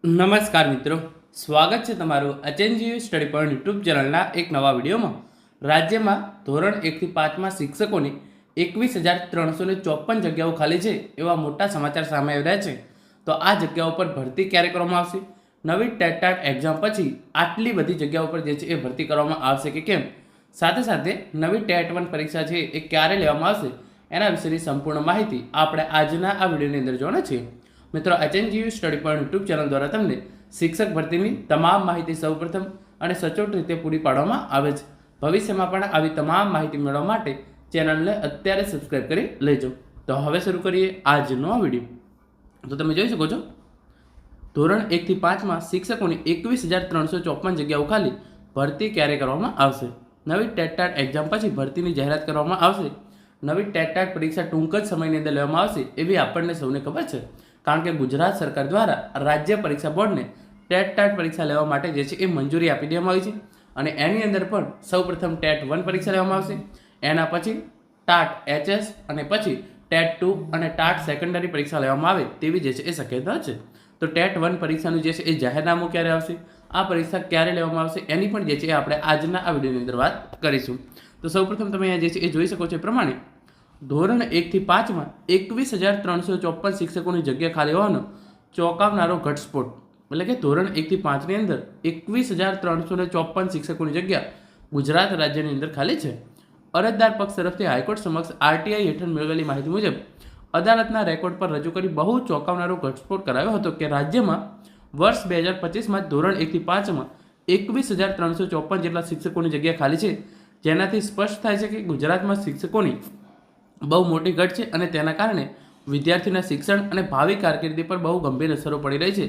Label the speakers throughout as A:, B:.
A: નમસ્કાર મિત્રો, સ્વાગત છે તમારું એચએનજીયુ સ્ટડી પોઈન્ટ યુટ્યુબ ચેનલના એક નવા વિડીયોમાં. રાજ્યમાં ધોરણ 1થી 5માં શિક્ષકોની 21,354 જગ્યાઓ ખાલી છે એવા મોટા સમાચાર સામે આવી રહ્યા છે. તો આ જગ્યાઓ પર ભરતી ક્યારે કરવામાં આવશે? નવી ટેટ એક્ઝામ પછી આટલી બધી જગ્યાઓ પર જે છે એ ભરતી કરવામાં આવશે કે કેમ? સાથે સાથે નવી ટેટ 1 પરીક્ષા છે એ ક્યારે લેવામાં આવશે એના વિશેની સંપૂર્ણ માહિતી આપણે આજના આ વિડીયોની અંદર જોવાના છીએ. મિત્રો, HNGU study point YouTube channel દ્વારા તમને શિક્ષક ભરતીની તમામ માહિતી સૌપ્રથમ અને સચોટ રીતે પૂરી પાડવામાં આવે છે. ભવિષ્યમાં પણ આવી તમામ માહિતી મેળવવા માટે ચેનલને અત્યારે સબસ્ક્રાઇબ કરી લેજો. તો હવે શરૂ કરીએ આજનો આ વિડીયો. તો તમે જોઈ શકો છો, ધોરણ 1થી 5માં શિક્ષકોની 21,354 જગ્યાઓ ખાલી. ભરતી ક્યારે કરવામાં આવશે? નવી ટેટ એક્ઝામ પછી ભરતીની જાહેરાત કરવામાં આવશે. નવી ટેટ પરીક્ષા ટૂંક જ સમયની અંદર લેવામાં આવશે એવી આપણને સૌને ખબર છે, કારણ કે ગુજરાત સરકાર દ્વારા રાજ્ય પરીક્ષા બોર્ડને ટેટ પરીક્ષા લેવા માટે જે છે એ મંજૂરી આપી દેવામાં આવી છે. અને એની અંદર પણ સૌપ્રથમ ટેટ 1 પરીક્ષા લેવામાં આવશે. એના પછી ટાટ HS અને પછી ટેટ 2 અને ટાટ સેકન્ડરી પરીક્ષા લેવામાં આવે તેવી જે છે એ શક્યતા છે. તો ટેટ 1 પરીક્ષાનું જે છે એ જાહેરનામું ક્યારે આવશે, આ પરીક્ષા ક્યારે લેવામાં આવશે એની પણ જે છે આપણે આજના આ વિડીયોની અંદર વાત કરીશું. તો સૌપ્રથમ તમે અહીંયા જે છે એ જોઈ શકો છો એ પ્રમાણે ધોરણ 1થી 5માં 21,354 શિક્ષકોની જગ્યા ખાલી હોવાનો ચોંકાવનારો ઘટસ્ફોટ. એટલે કે ધોરણ 1થી 5ની અંદર 21,354 શિક્ષકોની જગ્યા ગુજરાત રાજ્યની અંદર ખાલી છે. અરજદાર પક્ષ તરફથી હાઈકોર્ટ સમક્ષ RTI હેઠળ મેળવેલી માહિતી મુજબ અદાલતના રેકોર્ડ પર રજૂ કરી બહુ ચોંકાવનારો ઘટસ્ફોટ કરાયો હતો કે રાજ્યમાં વર્ષ 2025માં ધોરણ 1થી 5માં 21,354 જેટલા શિક્ષકોની જગ્યા ખાલી છે, જેનાથી સ્પષ્ટ થાય છે કે ગુજરાતમાં શિક્ષકોની બહુ મોટી ઘટ છે અને તેના કારણે વિદ્યાર્થીના શિક્ષણ અને ભાવિ કારકિર્દી પર બહુ ગંભીર અસરો પડી રહી છે.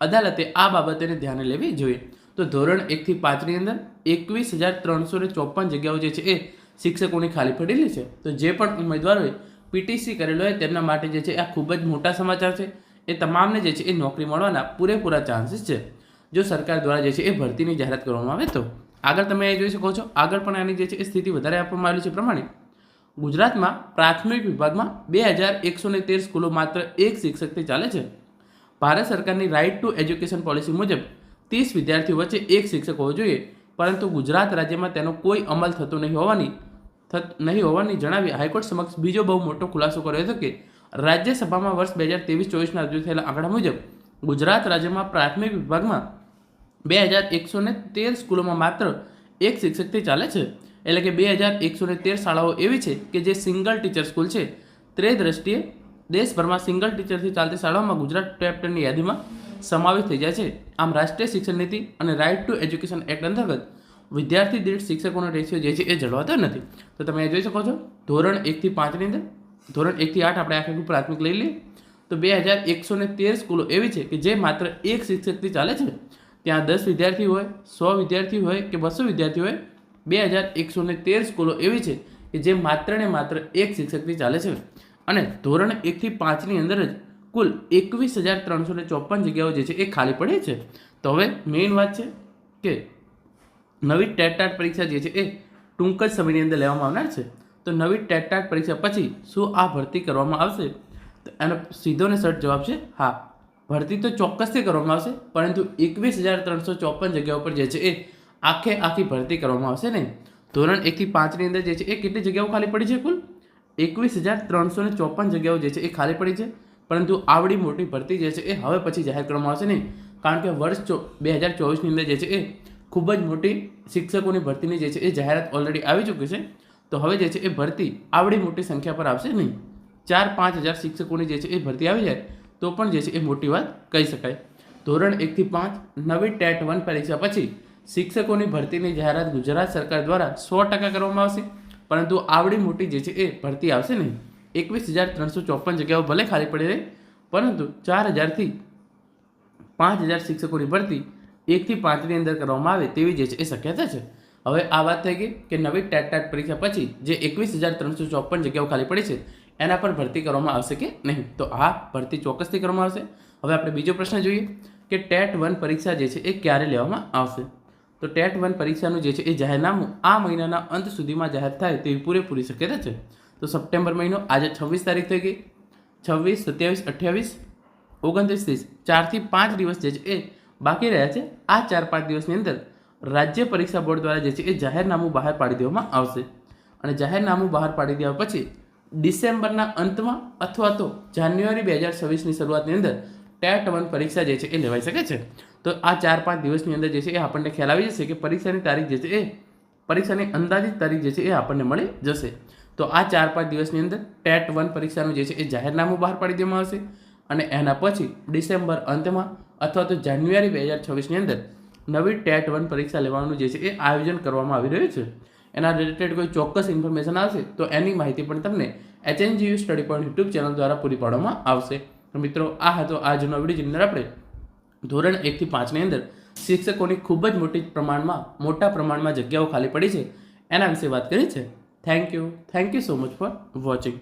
A: અદાલતે આ બાબતને ધ્યાને લેવી જોઈએ. તો ધોરણ 1થી 5ની અંદર 21,354 જગ્યાઓ જે છે એ શિક્ષકોની ખાલી પડેલી છે. તો જે પણ ઉમેદવારોએ PTC કરેલો હોય તેમના માટે જે છે આ ખૂબ જ મોટા સમાચાર છે. એ તમામને જે છે એ નોકરી મળવાના પૂરેપૂરા ચાન્સીસ છે જો સરકાર દ્વારા જે છે એ ભરતીની જાહેરાત કરવામાં આવે તો. આગળ તમે જોઈ શકો છો, આગળ પણ આની જે છે એ સ્થિતિ વધારે આપવામાં આવેલી છે. પ્રમાણે ગુજરાતમાં પ્રાથમિક વિભાગમાં 2,113 સ્કૂલો માત્ર એક શિક્ષકથી ચાલે છે. ભારત સરકારની રાઇટ ટુ એજ્યુકેશન પોલિસી મુજબ 30 વિદ્યાર્થીઓ વચ્ચે એક શિક્ષક હોવો જોઈએ, પરંતુ ગુજરાત રાજ્યમાં તેનો કોઈ અમલ થતો નહીં હોવાની જણાવી હાઈકોર્ટ સમક્ષ બીજો બહુ મોટો ખુલાસો કર્યો હતો કે રાજ્યસભામાં વર્ષ 2023-24ના રજૂ થયેલા આંકડા મુજબ ગુજરાત રાજ્યમાં પ્રાથમિક વિભાગમાં 2,113 સ્કૂલોમાં માત્ર એક શિક્ષકથી ચાલે છે. એટલે કે 2,113 શાળાઓ એવી છે કે જે સિંગલ ટીચર સ્કૂલ છે. તે દ્રષ્ટિએ દેશભરમાં સિંગલ ટીચરથી ચાલતી શાળાઓમાં ગુજરાત ટેટ 10ની યાદીમાં સમાવેશ થઈ જાય છે. આમ રાષ્ટ્રીય શિક્ષણ નીતિ અને રાઇટ ટુ એજ્યુકેશન એક્ટ અંતર્ગત વિદ્યાર્થી દીઠ શિક્ષકોનો રેશિયો જે છે એ જળવાતો નથી. તો તમે જોઈ શકો છો, ધોરણ 1થી 5ની અંદર ધોરણ 1થી 8 આપણે આખું પ્રાથમિક લઈ લઈએ તો 2,113 સ્કૂલો એવી છે કે જે માત્ર એક શિક્ષકથી ચાલે છે. ત્યાં 10 વિદ્યાર્થી હોય, 100 વિદ્યાર્થી હોય કે 200 વિદ્યાર્થી હોય, 2,113 સ્કૂલો એવી છે કે જે માત્ર ને માત્ર એક શિક્ષકથી ચાલે છે. અને ધોરણ 1થી 5ની અંદર જ કુલ 21,354 જગ્યાઓ જે છે એ ખાલી પડી છે. તો હવે મેઇન વાત છે કે નવી ટેટ પરીક્ષા જે છે એ ટૂંક જ સમયની અંદર લેવામાં આવનાર છે. તો નવી ટેટ પરીક્ષા પછી શું આ ભરતી કરવામાં આવશે? તો એનો સીધો ને સટ જવાબ છે હા. ભરતી તો ચોક્કસથી કરવામાં આવશે, પરંતુ 21,354 જગ્યાઓ પર જે છે એ આખી ભરતી કરવામાં આવશે નહીં. ધોરણ 1થી 5ની અંદર જે છે એ કેટલી જગ્યાઓ ખાલી પડી છે? કુલ 21,354 જગ્યાઓ જે છે એ ખાલી પડી છે, પરંતુ આવડી મોટી ભરતી જે છે એ હવે પછી જાહેર કરવામાં આવશે નહીં, કારણ કે વર્ષ 2024ની અંદર જે છે એ ખૂબ જ મોટી શિક્ષકોની ભરતીની જે છે એ જાહેરાત ઓલરેડી આવી ચૂકી છે. તો હવે જે છે એ ભરતી આવડી મોટી સંખ્યા પર આવશે નહીં. 4-5 હજાર શિક્ષકોની જે છે એ ભરતી આવી જાય તો પણ જે છે એ મોટી વાત કહી શકાય. ધોરણ 1થી 5 નવી ટેટ 1 પરીક્ષા પછી શિક્ષકોની ભરતીની જાહેરાત ગુજરાત સરકાર દ્વારા 100% કરવામાં આવશે, પરંતુ આવડી મોટી જે છે એ ભરતી આવશે નહીં. 21,354 જગ્યાઓ ભલે ખાલી પડી રહી, પરંતુ 4,000થી 5,000 શિક્ષકોની ભરતી 1થી 5ની અંદર કરવામાં આવે તેવી જે છે એ શક્યતા છે. હવે આ વાત થઈ ગઈ કે નવી ટેટ પરીક્ષા પછી જે 21,354 જગ્યાઓ ખાલી પડી છે એના પર ભરતી કરવામાં આવશે કે નહીં? તો આ ભરતી ચોક્કસથી કરવામાં આવશે. હવે આપણે બીજો પ્રશ્ન જોઈએ કે ટેટ 1 પરીક્ષા જે છે એ ક્યારે લેવામાં આવશે? તો ટેટ 1 પરીક્ષાનું જે છે એ જાહેરનામું આ મહિનાના અંત સુધીમાં જાહેર થાય તેવી પૂરેપૂરી શક્યતા છે. તો સપ્ટેમ્બર મહિનો આજે 26 તારીખ થઈ ગઈ, 26, 27, 28 29-30 4થી 5 દિવસ જે છે એ બાકી રહ્યા છે. આ 4-5 દિવસની અંદર રાજ્ય પરીક્ષા બોર્ડ દ્વારા જે છે એ જાહેરનામું બહાર પાડી દેવામાં આવશે અને જાહેરનામું બહાર પાડી દેવા પછી ડિસેમ્બરના અંતમાં અથવા તો જાન્યુઆરી 2026ની શરૂઆતની અંદર ટેટ 1 પરીક્ષા જે છે એ લેવાઈ શકે છે. તો આ 4-5 દિવસની અંદર જે છે એ આપણને ખ્યાલ આવી જશે કે પરીક્ષાની તારીખ જે છે એ પરીક્ષાની અંદાજિત તારીખ જે છે એ આપણને મળી જશે. તો આ 4-5 દિવસની અંદર ટેટ 1 પરીક્ષાનું જે છે એ જાહેરનામું બહાર પાડી દેવામાં આવશે અને એના પછી ડિસેમ્બર અંતમાં અથવા તો જાન્યુઆરી 2026ની અંદર નવી ટેટ 1 પરીક્ષા લેવાનું જે છે એ આયોજન કરવામાં આવી રહ્યું છે. એના રિલેટેડ કોઈ ચોક્કસ ઇન્ફોર્મેશન આવશે તો એની માહિતી પણ તમને HNGU study point YouTube channel દ્વારા પૂરી પાડવામાં આવશે. તો મિત્રો આ હતો આજનો વિડીયો જેની અંદર આપણે ધોરણ 1 થી 5ની અંદર શિક્ષકોની ખૂબ જ મોટા પ્રમાણમાં જગ્યાઓ ખાલી પડી છે એના વિશે વાત કરી છે. Thank you so much for watching.